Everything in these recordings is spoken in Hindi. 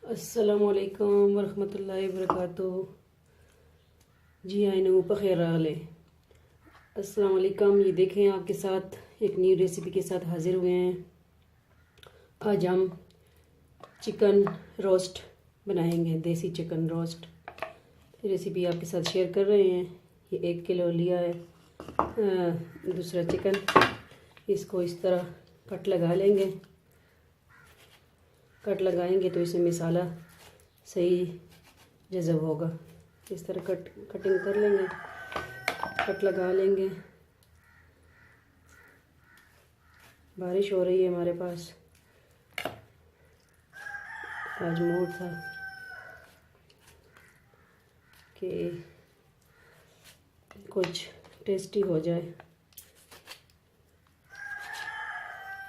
अस्सलामुअलैकुम वरहमतुल्लाहि वबरकातुहू। जी आइनू बखैर आले। अस्सलामुअलैकुम। ये देखें, आपके साथ एक न्यू रेसिपी के साथ हाज़िर हुए हैं। आज हम चिकन रोस्ट बनाएंगे, देसी चिकन रोस्ट रेसिपी आपके साथ शेयर कर रहे हैं। ये 1 किलो लिया है दूसरा चिकन। इसको इस तरह कट लगा लेंगे। कट लगाएंगे तो इसमें मसाला सही जज़ब होगा। इस तरह कटिंग कर लेंगे, कट लगा लेंगे। बारिश हो रही है हमारे पास, आज मूड था कि कुछ टेस्टी हो जाए,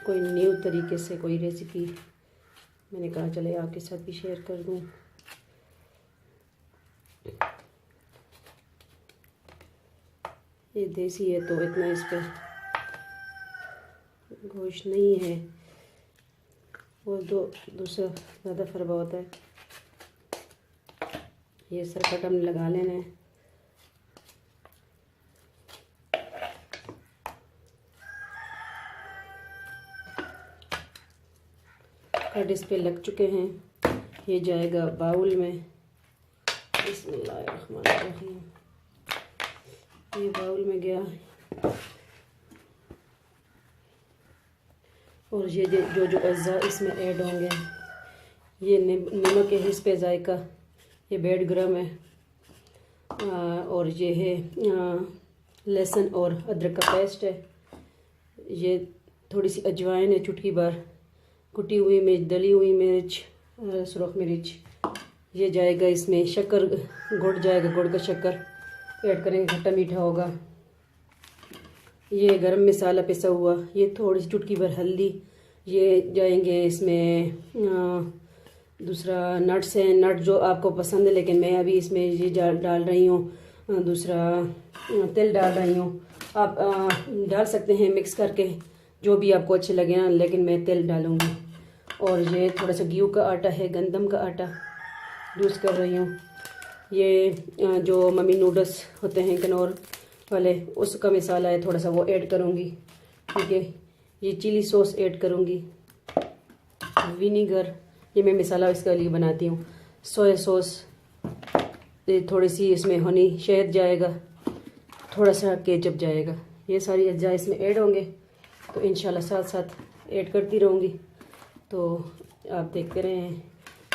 कोई न्यू तरीके से कोई रेसिपी। मैंने कहा चले आपके साथ भी शेयर कर दूं। ये देसी है तो इतना इस पर गोश्त नहीं है, और दूसरा ज़्यादा फरबा होता है। ये सरकट हमने लगा लेना है। कट इस पे लग चुके हैं। ये जाएगा बाउल में। बिस्मिल्लाहिर्रहमानिर्रहीम। ये बाउल में गया। और ये जो अज़्ज़ा इसमें ऐड होंगे, ये नमक है, इस पे जायका, ये 1.5 ग्राम है। और ये है लहसुन और अदरक का पेस्ट है। ये थोड़ी सी अजवाइन है, चुटकी भर कुटी हुई मिर्च, दली हुई मिर्च, सुरख मिर्च। ये जाएगा इसमें। शक्कर, गुड़ जाएगा, गुड़ का शक्कर ऐड करेंगे, खट्टा मीठा होगा। ये गरम मसाला पिसा हुआ, ये थोड़ी सी चुटकी भर हल्दी। ये जाएंगे इसमें दूसरा नट्स हैं, नट जो आपको पसंद है, लेकिन मैं अभी इसमें ये डाल रही हूँ। दूसरा तिल डाल रही हूँ। आप डाल सकते हैं मिक्स करके, जो भी आपको अच्छे लगे ना, लेकिन मैं तिल डालूँगी। और ये थोड़ा सा गेहूं का आटा है, गंदम का आटा यूज़ कर रही हूँ। ये जो मम्मी नूडल्स होते हैं कनौर वाले, उसका मसाला है, थोड़ा सा वो ऐड करूँगी। ठीक है। ये चिली सॉस ऐड करूँगी। विनीगर, ये मैं मसाला इसके लिए बनाती हूँ। सोया सॉस, थोड़ी सी इसमें हनी शहद जाएगा, थोड़ा सा केचप जाएगा। ये सारी अज्जा इसमें ऐड होंगे, तो इंशाल्लाह साथ साथ ऐड करती रहूँगी। तो आप देखते रहें,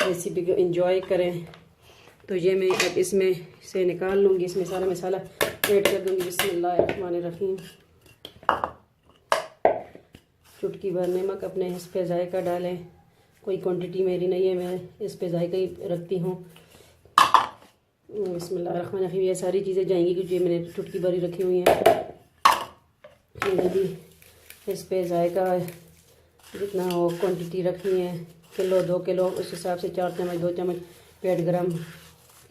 रेसिपी को एंजॉय करें। तो ये मैं अब इसमें से निकाल लूँगी, इसमें सारा मसाला ऐड कर दूँगी। बिस्मिल्लाहिर्रहमानिर्रहीम। चुटकी भर नमक, अपने इस पे जायका डालें। कोई क्वांटिटी मेरी नहीं है, मैं इस पे जायका ही रखती हूँ। बिस्मिल्लाहिर्रहमानिर्रहीम। ये सारी चीज़ें जाएंगी क्योंकि मैंने चुटकी भरी रखी हुई हैं। इस पे जायका जितना हो क्वांटिटी रखनी है, किलो 2 किलो, उस हिसाब से 4 चम्मच 2 चम्मच 1.5 ग्राम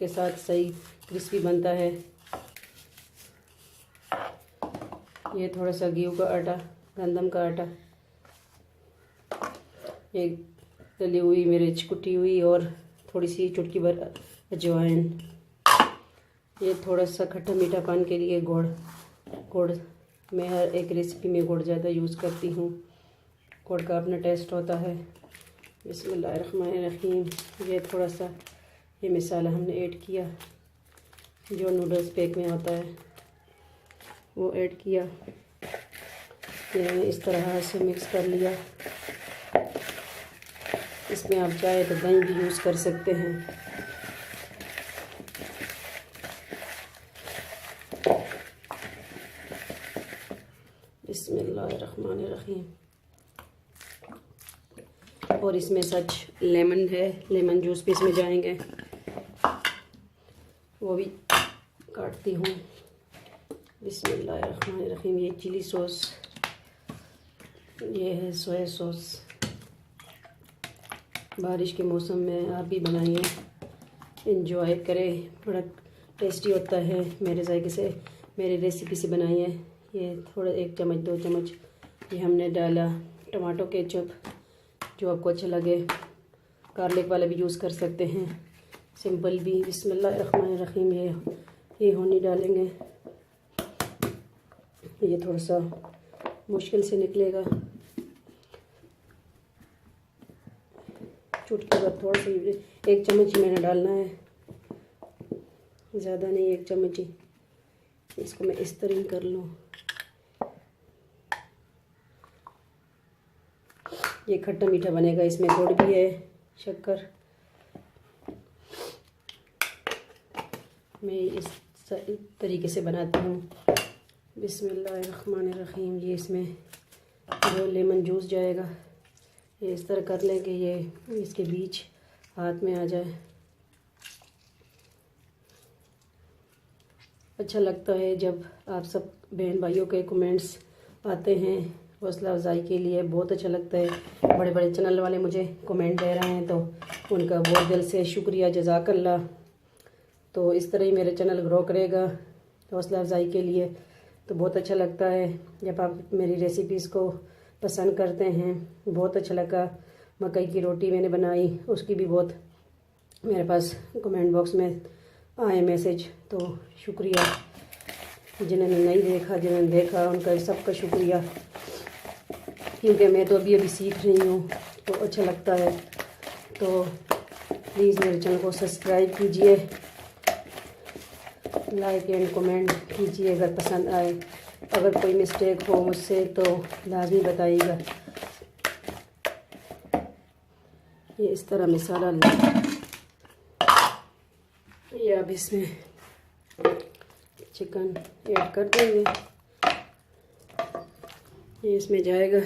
के साथ सही क्रिस्पी बनता है। ये थोड़ा सा गेहूं का आटा, गंदम का आटा, एक तली हुई मिर्च कुटी हुई, और थोड़ी सी चुटकी भर अजवाइन। ये थोड़ा सा खट्टा मीठापन के लिए गुड़ मैं हर एक रेसिपी में गुड़ ज़्यादा यूज़ करती हूँ। गुड़ का अपना टेस्ट होता है। बिस्मिल्लाहिर्रहमानिर्रहीम। ये थोड़ा सा ये मसाला हमने ऐड किया, जो नूडल्स पैक में होता है वो ऐड किया। ये इस तरह से मिक्स कर लिया। इसमें आप चाहे तो दही भी यूज़ कर सकते हैं। बिस्मिल्लाहिर्रहमानिर्रहीम। और इसमें सच लेमन है, लेमन जूस भी इसमें जाएंगे, वो भी काटती हूँ। बिस्मिल्लाहिर्रहमानिर्रहीम। ये चिली सॉस, ये है सोया सॉस। बारिश के मौसम में आप भी बनाइए, एंजॉय करें, बड़ा टेस्टी होता है। मेरे जायके से, मेरी रेसिपी से बनाइए। ये थोड़ा 1 चम्मच 2 चम्मच ये हमने डाला। टमाटो केचप, जो आपको अच्छा लगे गार्लिक वाला भी यूज़ कर सकते हैं, सिंपल भी। बिस्मिल्लाहिर्रहमानिर्रहीम। ये होनी डालेंगे, ये थोड़ा सा मुश्किल से निकलेगा। चुटकी भर थोड़ा सा, 1 चम्मच ही मैंने डालना है, ज़्यादा नहीं, 1 चम्मच ही। इसको मैं इस तरह ही कर लूँ। ये खट्टा मीठा बनेगा, इसमें गुड़ भी है, शक्कर। मैं इस तरीके से बनाती हूँ। बिस्मिल्लाहिर्रहमानिर्रहीम। ये इसमें जो लेमन जूस जाएगा, ये इस तरह कर लें कि ये इसके बीच हाथ में आ जाए। अच्छा लगता है जब आप सब बहन भाइयों के कमेंट्स आते हैं, हौसला अफजाई के लिए बहुत अच्छा लगता है। बड़े बड़े चैनल वाले मुझे कमेंट दे रहे हैं, तो उनका बहुत दिल से शुक्रिया, जज़ाकल्लाह। तो इस तरह ही मेरे चैनल ग्रो करेगा हौसला अफजाई के लिए। तो बहुत अच्छा लगता है जब आप मेरी रेसिपीज़ को पसंद करते हैं। बहुत अच्छा लगा। मकई की रोटी मैंने बनाई, उसकी भी बहुत मेरे पास कमेंट बॉक्स में आए मैसेज, तो शुक्रिया। जिन्होंने नहीं देखा, जिन्होंने देखा, उनका सबका शुक्रिया, क्योंकि मैं तो अभी सीख रही हूँ, तो अच्छा लगता है। तो प्लीज़ मेरे चैनल को सब्सक्राइब कीजिए, लाइक एंड कमेंट कीजिए अगर पसंद आए। अगर कोई मिस्टेक हो मुझसे तो लाजमी बताइएगा। ये इस तरह मसाला ये अब इसमें चिकन ऐड कर देंगे। ये इसमें जाएगा।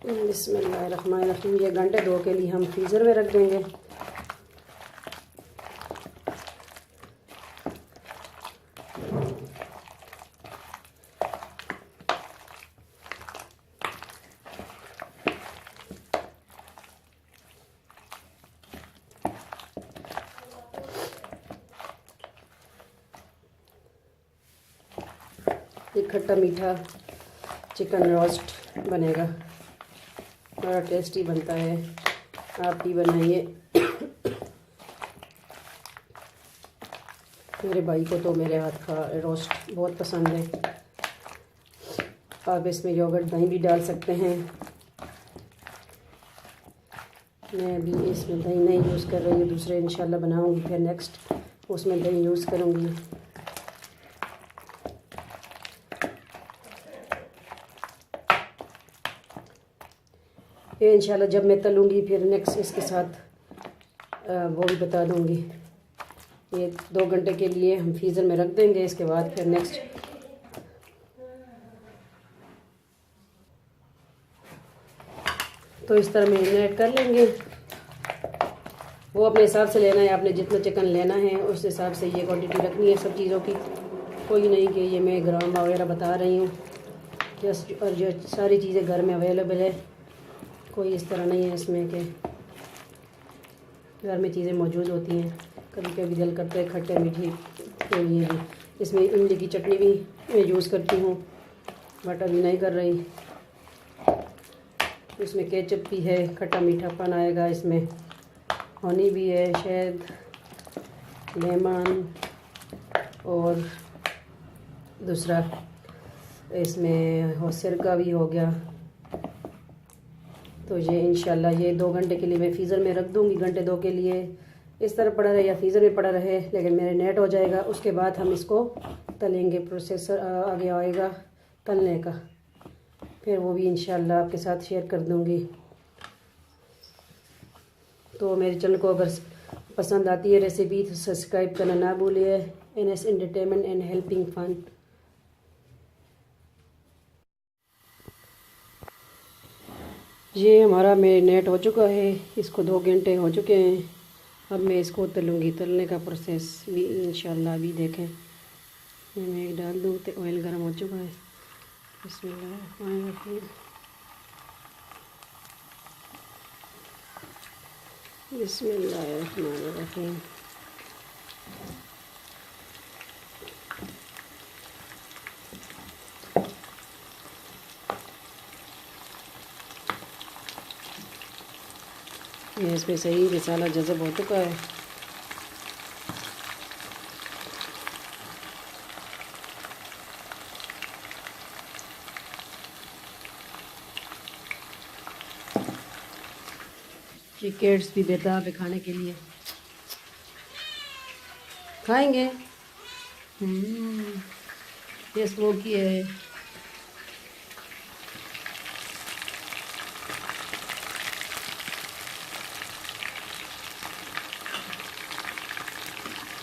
बिस्मिल्लाहिर्रहमानिर्रहीम। ये घंटे 2 के लिए हम फ्रीज़र में रख देंगे। ये खट्टा मीठा चिकन रोस्ट बनेगा, बड़ा टेस्टी बनता है। आप भी बनाइए। मेरे भाई को तो मेरे हाथ का रोस्ट बहुत पसंद है। आप इसमें योगर्ट दही भी डाल सकते हैं। मैं अभी इसमें दही नहीं यूज़ कर रही हूँ, दूसरे इंशाल्लाह बनाऊँगी, फिर नेक्स्ट उसमें दही यूज़ करूँगी। ये इंशाल्लाह जब मैं तलूँगी फिर नेक्स्ट इसके साथ वो भी बता दूँगी। ये 2 घंटे के लिए हम फ्रीज़र में रख देंगे। इसके बाद फिर नेक्स्ट तो इस तरह मैरिनेट कर लेंगे। वो अपने हिसाब से लेना है, आपने जितना चिकन लेना है उस हिसाब से ये क्वांटिटी रखनी है सब चीज़ों की। कोई नहीं कि ये मैं ग्राम वगैरह बता रही हूँ, जस्ट और जो सारी चीज़ें घर में अवेलेबल है। कोई इस तरह नहीं है इसमें कि घर में चीज़ें मौजूद होती हैं। कभी कभी दिल करते हैं खट्टे मीठे के लिए भी। इसमें इमली की चटनी भी मैं यूज़ करती हूँ, बट अभी नहीं कर रही। इसमें केचप भी है, खट्टा मीठापन आएगा। इसमें हनी भी है, शहद, लेमन, और दूसरा इसमें सिरका भी हो गया। तो ये इंशाल्लाह ये 2 घंटे के लिए मैं फ्रीज़र में रख दूँगी। घंटे 2 के लिए इस तरह पड़ा रहे या फ्रीज़र में पड़ा रहे, लेकिन मैरिनेट हो जाएगा। उसके बाद हम इसको तलेंगे। प्रोसेसर आगे आएगा तलने का, फिर वो भी इंशाल्लाह आपके साथ शेयर कर दूँगी। तो मेरे चैनल को अगर पसंद आती है रेसिपी तो सब्सक्राइब करना ना भूलिए। NS entertainment and helping fun. ये हमारा मैरिनेट हो चुका है, इसको 2 घंटे हो चुके हैं। अब मैं इसको तलूँगी। तलने का प्रोसेस भी इंशाल्लाह अभी देखें। मैं एक डाल दूँ तो ऑयल गर्म हो चुका है। बिस्मिल्लाह। बिस्मिल्लाहिर्रहमानिर्रहीम। ये इसमें सही मसाला जज़ब हो चुका है। ये किड्स भी बेताब है खाने के लिए, खाएंगे। ये स्मोकी है।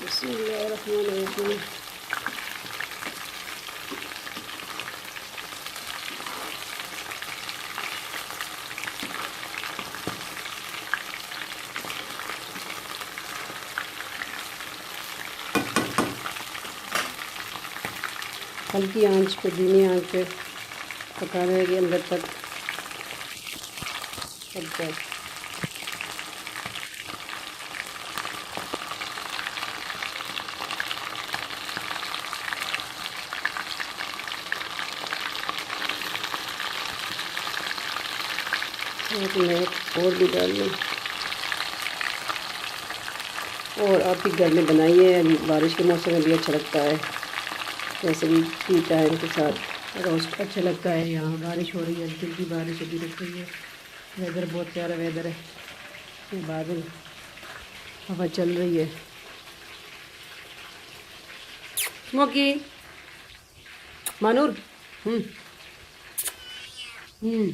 बिस्मिल्लाहिर्रहमानिर्रहीम। हल्की आंच पे, धीमी आंच पे पकाने के अंदर तक पक जाए। और भी डाल लें। और आप भी घर में बनाइए, अभी बारिश के मौसम में भी अच्छा लगता है। वैसे भी टी टाइम के साथ रोस्ट अच्छा लगता है। यहाँ बारिश हो रही है, हल्की हल्की बारिश अभी रुक रही है। वेदर बहुत प्यारा वेदर है, ये बादल, हवा चल रही है। स्मोकी, मानूर, हम्म हम्म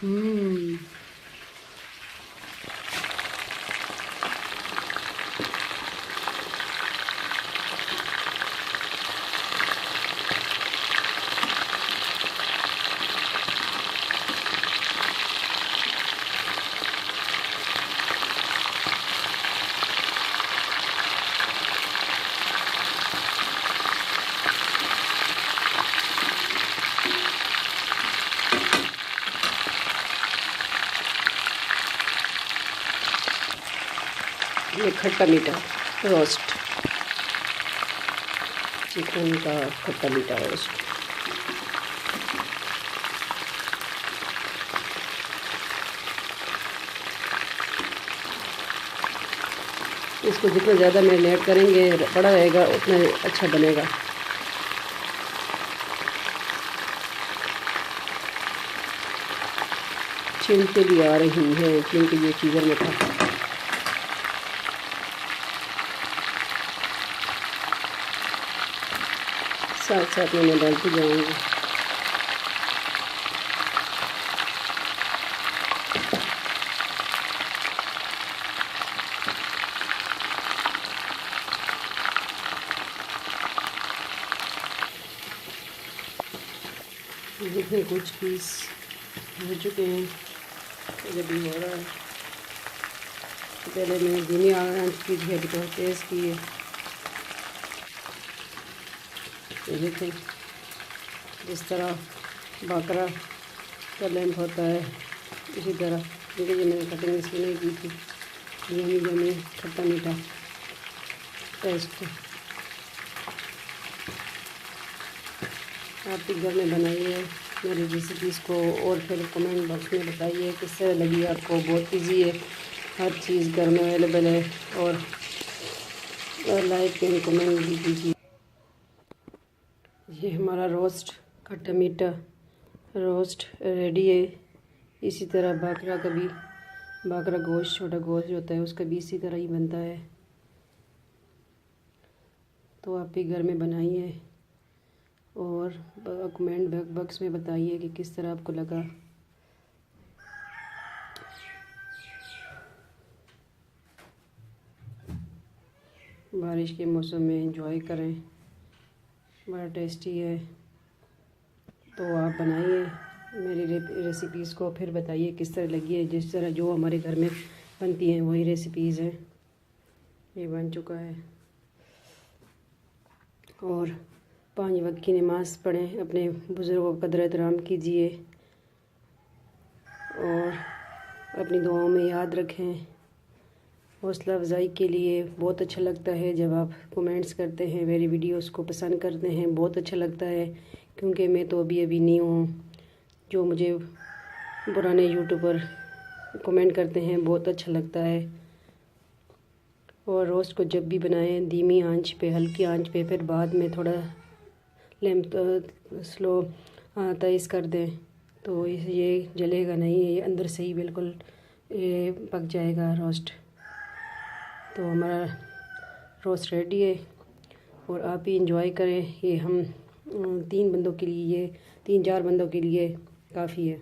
हम्म ये खट्टा मीठा रोस्ट, चिकन का खट्टा मीठा रोस्ट। इसको जितना ज़्यादा मैरिनेट करेंगे, बड़ा रहेगा, उतना अच्छा बनेगा। छिलके भी आ रही हैं क्योंकि ये फ्रीज़र में था। साथ साथ में मैं डालती जाऊँगी। देखिए कुछ पीस हो चुके हैं, जब भी हो रहा है। पहले मैंने धीमी आंच की थी, अभी तो तेज़ की है। देखें जिस तरह बाकरा का लेंथ होता है इसी तरह, क्योंकि ये मैंने कटिंग इसकी नहीं की थी। यमी यमी खट्टा मीठा टेस्ट। आप भी घर में बनाइए मेरी रेसिपीज़ को, और फिर कमेंट बॉक्स में बताइए किस तरह लगी आपको। बहुत इजी है, हर चीज़ घर में अवेलेबल है। और लाइक एंड कमेंट भी कीजिए। ये हमारा रोस्ट खट्टा मीठा रोस्ट रेडी है। इसी तरह बाकरा का भी, बाकरा गोश्त, छोटा गोश्त जो होता है उसका भी इसी तरह ही बनता है। तो आप भी घर में बनाइए और कमेंट बॉक्स में बताइए कि किस तरह आपको लगा। बारिश के मौसम में एंजॉय करें, बड़ा टेस्टी है। तो आप बनाइए मेरी रेसिपीज़ को, फिर बताइए किस तरह लगी है। जिस तरह जो हमारे घर में बनती हैं वही रेसिपीज़ हैं। ये बन चुका है। और 5 वक्त की नमाज़ पढ़ें, अपने बुज़ुर्गों का कदर एहतराम कीजिए और अपनी दुआओं में याद रखें। हौसला अफजाई के लिए बहुत अच्छा लगता है जब आप कमेंट्स करते हैं, मेरी वीडियोस को पसंद करते हैं। बहुत अच्छा लगता है क्योंकि मैं तो अभी न्यू हूँ। जो मुझे पुराने यूट्यूबर कमेंट करते हैं, बहुत अच्छा लगता है। और रोस्ट को जब भी बनाएं धीमी आंच पे, हल्की आंच पे, फिर बाद में थोड़ा लैम्प स्लो तेज़ कर दें, तो ये जलेगा नहीं, ये अंदर से ही बिल्कुल ये पक जाएगा रोस्ट। तो हमारा रोस्ट रेडी है और आप भी इंजॉय करें। ये हम 3 बंदों के लिए, 3-4 बंदों के लिए काफ़ी है।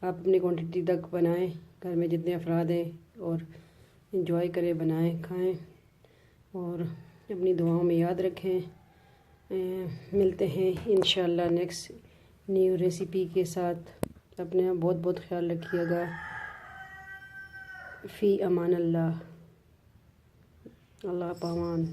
आप अपनी क्वांटिटी तक बनाएं, घर में जितने अफराद हैं, और इंजॉय करें, बनाएं, खाएं और अपनी दुआओं में याद रखें। मिलते हैं इंशाल्लाह नेक्स्ट न्यू रेसिपी के साथ। अपने बहुत बहुत ख्याल रखिएगा। फ़ी अमान अल्लाह, अल्लाह पामान।